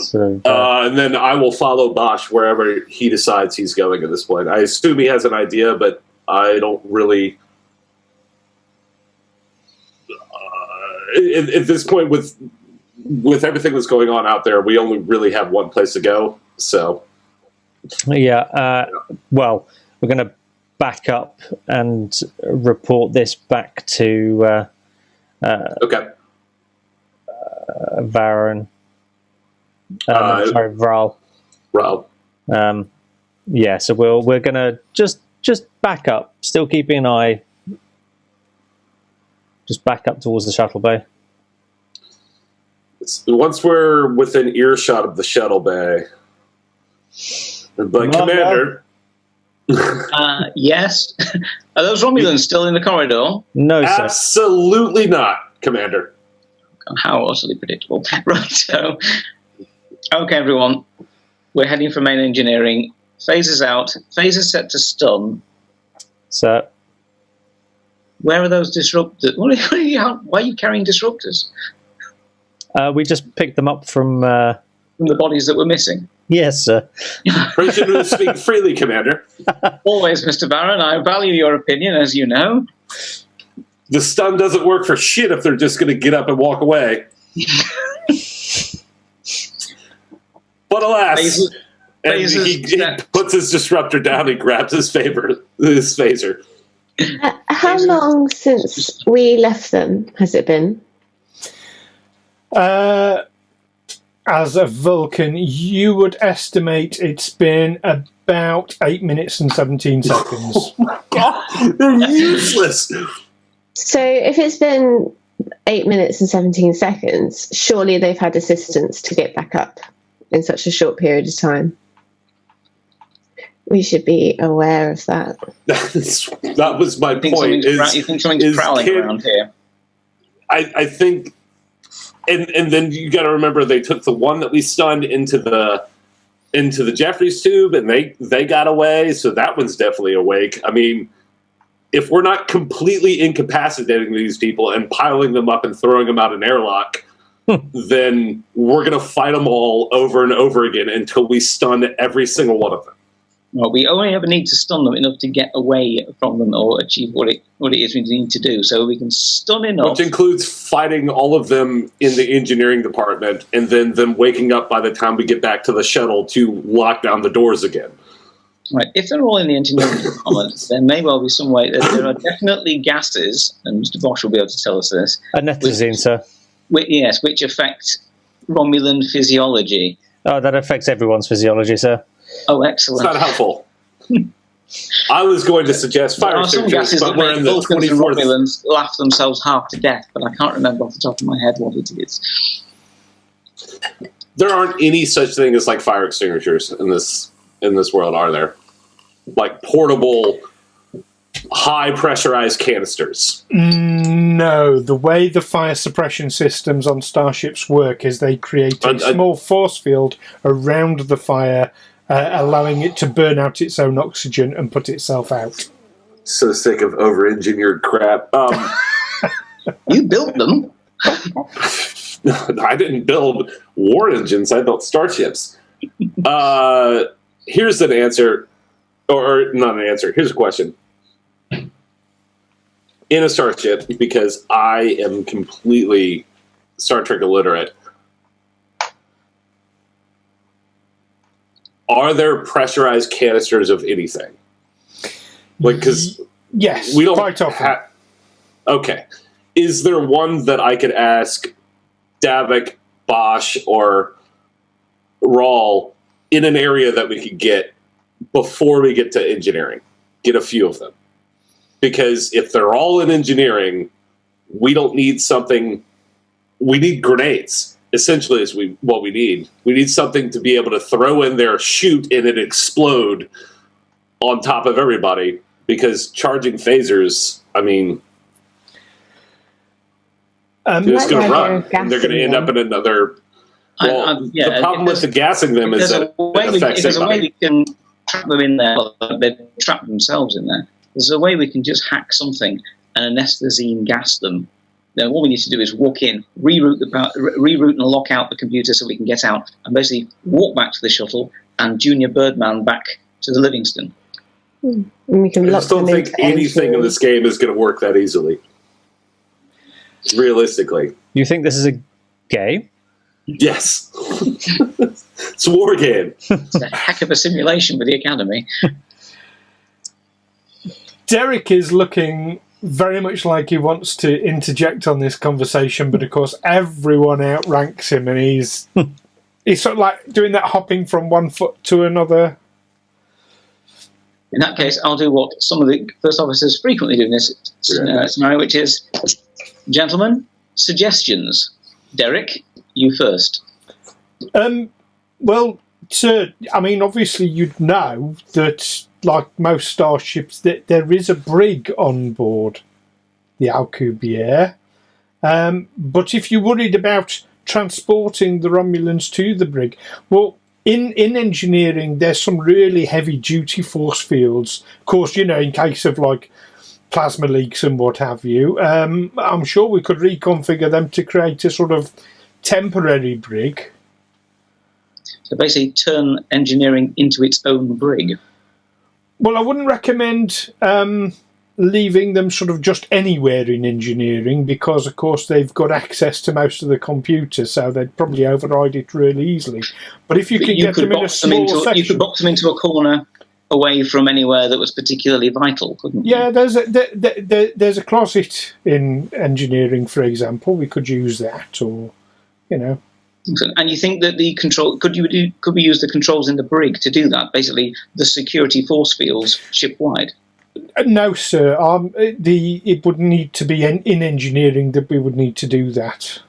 Speaker 4: So,
Speaker 3: And then I will follow Bosh wherever he decides he's going at this point. I assume he has an idea, but I don't really... at this point, with everything that's going on out there, we only really have one place to go, so...
Speaker 4: Yeah, well, we're going to back up and report this back to
Speaker 3: Okay.
Speaker 4: Varren. Sorry, Wraal.
Speaker 3: Wraal.
Speaker 4: Yeah, so we're going to just back up, still keeping an eye. Just back up towards the shuttle bay.
Speaker 3: Once we're within earshot of the shuttle bay... But Commander...
Speaker 5: Yes? Are those Romulans still in the corridor?
Speaker 4: No, sir.
Speaker 3: Absolutely not, Commander.
Speaker 5: How utterly predictable. Right, so... Okay, everyone. We're heading for main engineering. Phasers out. Phasers set to stun.
Speaker 4: Sir.
Speaker 5: Where are those disruptors? Why are you carrying disruptors?
Speaker 4: We just picked them up from...
Speaker 5: From the bodies that were missing?
Speaker 4: Yes, sir.
Speaker 3: Permission to speak freely, Commander.
Speaker 5: Always, Mr. Varren. I value your opinion, as you know.
Speaker 3: The stun doesn't work for shit if they're just going to get up and walk away. But alas, and he puts his disruptor down and grabs his phaser.
Speaker 6: How long since we left them has it been?
Speaker 1: As a Vulcan, you would estimate it's been about 8 minutes and 17 seconds.
Speaker 3: Oh my god, they're useless!
Speaker 6: So if it's been 8 minutes and 17 seconds, surely they've had assistance to get back up in such a short period of time. We should be aware of that.
Speaker 3: That was my point.
Speaker 5: You think something's prowling around here?
Speaker 3: I think... And then you got to remember they took the one that we stunned into the Jeffries tube, and they got away. So that one's definitely awake. I mean, if we're not completely incapacitating these people and piling them up and throwing them out an airlock, then we're going to fight them all over and over again until we stun every single one of them.
Speaker 5: Well, we only ever need to stun them enough to get away from them or achieve what it is we need to do. So we can stun enough.
Speaker 3: Which includes fighting all of them in the engineering department and then them waking up by the time we get back to the shuttle to lock down the doors again.
Speaker 5: Right. If they're all in the engineering department, there may well be some way. There are definitely gases, and Mr. Bosh will be able to tell us this.
Speaker 4: Anethrazine, sir.
Speaker 5: Yes, which affect Romulan physiology.
Speaker 4: Oh, that affects everyone's physiology, sir.
Speaker 5: Oh, excellent.
Speaker 3: It's not helpful. I was going to suggest fire extinguishers, but we're in the 24th.
Speaker 5: Romulans laugh themselves half to death, but I can't remember off the top of my head what it is.
Speaker 3: There aren't any such thing as like fire extinguishers in this world, are there? Like portable, high pressurized canisters.
Speaker 1: No, the way the fire suppression systems on starships work is they create a small force field around the fire, allowing it to burn out its own oxygen and put itself out.
Speaker 3: So sick of over-engineered crap.
Speaker 5: You built them.
Speaker 3: I didn't build war engines. I built starships. Here's an answer, or not an answer. Here's a question. In a starship, because I am completely Star Trek illiterate, are there pressurized canisters of anything? Like, because
Speaker 2: yes,
Speaker 3: we don't
Speaker 2: quite often.
Speaker 3: Okay. Is there one that I could ask Davok, Bosh, or Wraal in an area that we could get before we get to engineering? Get a few of them. Because if they're all in engineering, we don't need something. We need grenades, essentially, is what we need. We need something to be able to throw in there, shoot, and it explode on top of everybody. Because charging phasers, I mean, they're just going to run, and they're going to end up in another. Well, the problem with the gassing them is that it affects
Speaker 5: there's a way
Speaker 3: everybody.
Speaker 5: we can trap them in there. Well, they trap themselves in there. There's a way we can just hack something and anesthetizine gas them. Then all we need to do is walk in, reroute and lock out the computer so we can get out, and basically walk back to the shuttle and Junior Birdman back to the Livingstone.
Speaker 6: And we can
Speaker 3: I
Speaker 6: lock
Speaker 3: just don't
Speaker 6: them
Speaker 3: think
Speaker 6: into
Speaker 3: anything in
Speaker 6: engine.
Speaker 3: this game is going to work that easily. Realistically.
Speaker 4: You think this is a game?
Speaker 3: Yes. It's a war game.
Speaker 5: It's a heck of a simulation with the Academy.
Speaker 2: Derek is looking very much like he wants to interject on this conversation, but of course everyone outranks him, and he's sort of like doing that hopping from one foot to another.
Speaker 5: In that case, I'll do what some of the first officers frequently do in this scenario, which is, gentlemen, suggestions. Derek, you first.
Speaker 2: Well, sir, I mean, obviously you'd know that, like most starships, that there is a brig on board the Alcubierre. But if you're worried about transporting the Romulans to the brig, well, in engineering, there's some really heavy-duty force fields. Of course, you know, in case of, like, plasma leaks and what have you. I'm sure we could reconfigure them to create a sort of temporary brig.
Speaker 5: So basically turn engineering into its own brig.
Speaker 2: Well, I wouldn't recommend leaving them sort of just anywhere in engineering because, of course, they've got access to most of the computers, so they'd probably override it really easily. But if you could get them in a small section...
Speaker 5: You could box them into a corner away from anywhere that was particularly vital, couldn't you?
Speaker 2: Yeah, there's a closet in engineering, for example. We could use that, or, you know...
Speaker 5: And you think that the control could we use the controls in the brig to do that? Basically, the security force fields ship-wide.
Speaker 2: No, sir. It would need to be in engineering that we would need to do that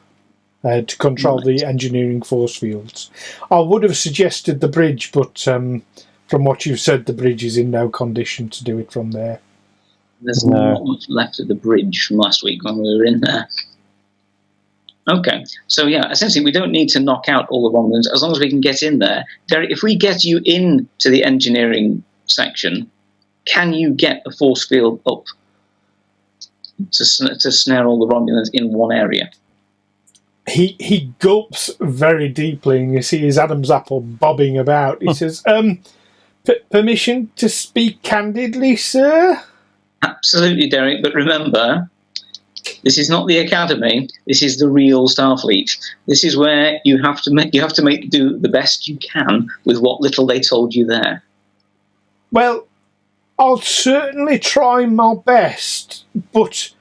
Speaker 2: to control the engineering force fields. I would have suggested the bridge, but from what you've said, the bridge is in no condition to do it from there.
Speaker 5: There's not much left of the bridge from last week when we were in there. Okay, so yeah, essentially we don't need to knock out all the Romulans as long as we can get in there. Derek, if we get you into the engineering section, can you get a force field up to snare all the Romulans in one area?
Speaker 2: He gulps very deeply, and you see his Adam's apple bobbing about. He says, permission to speak candidly, sir?
Speaker 5: Absolutely, Derek, but remember... This is not the Academy. This is the real Starfleet. This is where you have to do the best you can with what little they told you there.
Speaker 2: Well, I'll certainly try my best, but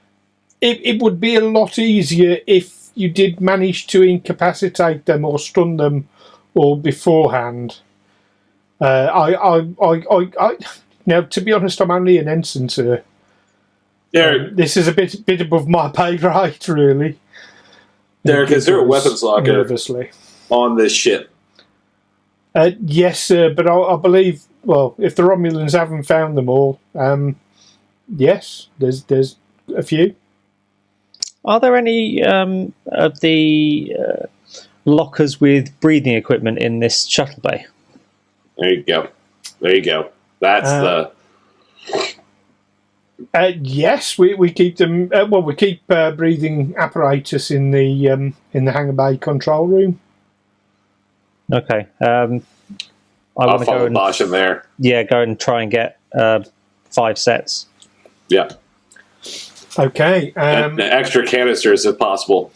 Speaker 2: it would be a lot easier if you did manage to incapacitate them or stun them all beforehand. Now, to be honest, I'm only an ensign, sir.
Speaker 3: Derek,
Speaker 2: this is a bit above my pay grade, really.
Speaker 3: Derek, is there a weapons locker
Speaker 2: nervously
Speaker 3: on this ship?
Speaker 2: Yes, sir, but I believe, well, if the Romulans haven't found them all, yes, there's a few.
Speaker 4: Are there any of the lockers with breathing equipment in this shuttle bay?
Speaker 3: There you go. That's the...
Speaker 2: Yes, we keep them. We keep breathing apparatus in the hangar bay control room.
Speaker 4: Okay, I want to go and
Speaker 3: Bosh in there.
Speaker 4: Yeah, go and try and get 5 sets.
Speaker 3: Yeah.
Speaker 2: Okay.
Speaker 3: And extra canisters if possible.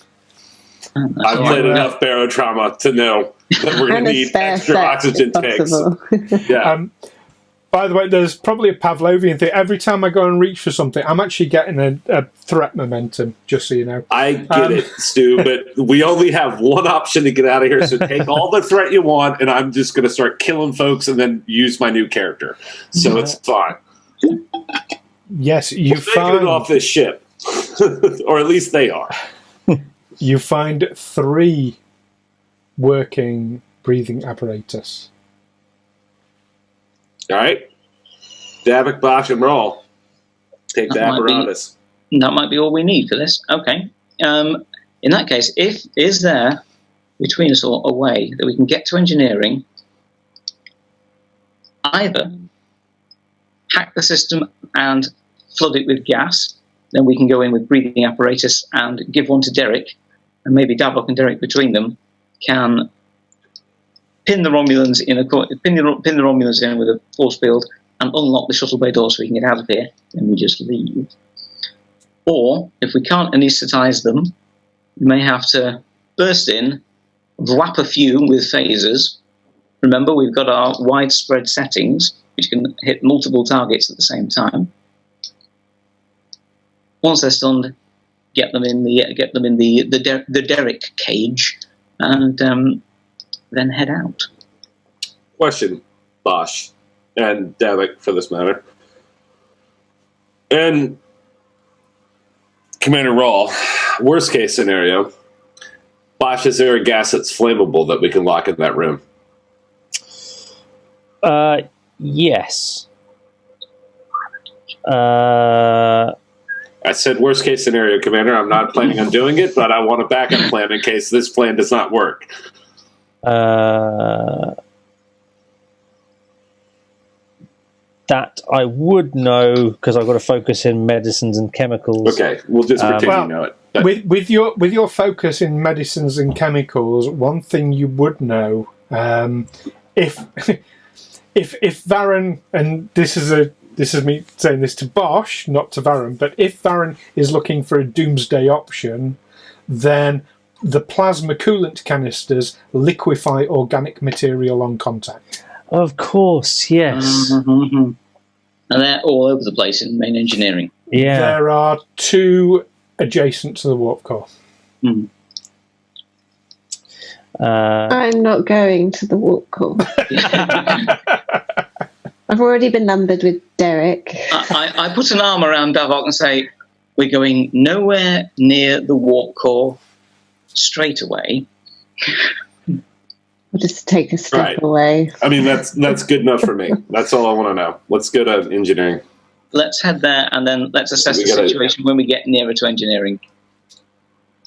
Speaker 3: I've played enough barotrauma to know that we're going
Speaker 6: And
Speaker 3: to
Speaker 6: a
Speaker 3: need
Speaker 6: spare
Speaker 3: extra
Speaker 6: set,
Speaker 3: oxygen
Speaker 6: if
Speaker 3: tanks.
Speaker 6: possible.
Speaker 3: Yeah.
Speaker 1: By the way, there's probably a Pavlovian thing. Every time I go and reach for something, I'm actually getting a threat momentum, just so you know.
Speaker 3: I get it, Stu, but we only have one option to get out of here. So take all the threat you want, and I'm just going to start killing folks and then use my new character. So it's fine.
Speaker 1: Yes, you
Speaker 3: We're taking it off this ship. Or at least they are.
Speaker 1: You find 3 working breathing apparatus.
Speaker 3: All right. Davok, Bosh, and Wraal. Take the
Speaker 5: That might be-
Speaker 3: apparatus.
Speaker 5: That might be all we need for this. Okay. In that case, is there between us all a way that we can get to engineering, either hack the system and flood it with gas, then we can go in with breathing apparatus and give one to Derek, and maybe Davok and Derek between them can pin the Romulans in pin the Romulans in with a force field and unlock the shuttle bay door so we can get out of here, and we just leave. Or, if we can't anaesthetize them, we may have to burst in, whap a few with phasers. Remember, we've got our widespread settings, which can hit multiple targets at the same time. Once they're stunned, get them in the Derek cage, and then head out.
Speaker 3: Question, Bosh, and Davok for this matter. And Commander Wraal, worst case scenario, Bosh, is there a gas that's flammable that we can lock in that room?
Speaker 4: Yes.
Speaker 3: I said worst case scenario, Commander. I'm not planning on doing it, but I want a backup plan in case this plan does not work.
Speaker 4: That I would know because I've got to focus in medicines and chemicals.
Speaker 3: Okay, we'll just pretend
Speaker 1: well,
Speaker 3: you know it. But
Speaker 1: With your focus in medicines and chemicals, one thing you would know, if Varren, and this is me saying this to Bosh, not to Varren, but if Varren is looking for a doomsday option, then the plasma coolant canisters liquefy organic material on contact.
Speaker 4: Of course, yes.
Speaker 5: Mm-hmm. And they're all over the place in main engineering.
Speaker 4: Yeah.
Speaker 1: There are 2 adjacent to the warp core.
Speaker 5: Mm.
Speaker 6: I'm not going to the warp core. I've already been numbered with Derek.
Speaker 5: I put an arm around Davok and say, we're going nowhere near the warp core straight away.
Speaker 6: I'll just take a step
Speaker 3: Right.
Speaker 6: away.
Speaker 3: I mean, that's good enough for me. That's all I want to know. Let's go to engineering.
Speaker 5: Let's head there and then let's assess
Speaker 3: We
Speaker 5: the
Speaker 3: gotta-
Speaker 5: situation when we get nearer to engineering.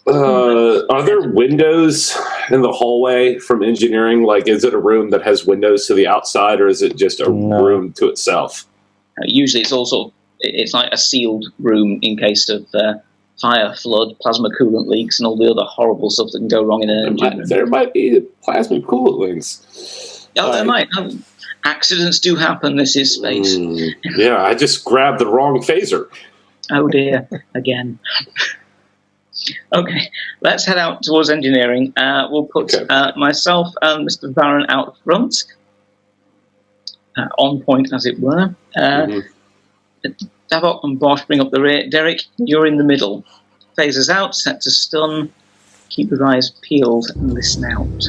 Speaker 3: Are there windows in the hallway from engineering? Like, is it a room that has windows to the outside, or is it just a room to itself?
Speaker 5: Usually it's also, it's like a sealed room in case of fire, flood, plasma coolant leaks, and all the other horrible stuff that can go wrong in an engine.
Speaker 3: There might be plasma coolant links.
Speaker 5: Oh, there might. Accidents do happen. This is space.
Speaker 3: Yeah, I just grabbed the wrong phaser.
Speaker 5: Oh dear, again. Okay, let's head out towards engineering. We'll put myself and Mr. Varren out front, on point as it were. Davok and Bosh bring up the rear. Derek, you're in the middle. Phasers out, set to stun. Keep your eyes peeled and listen out.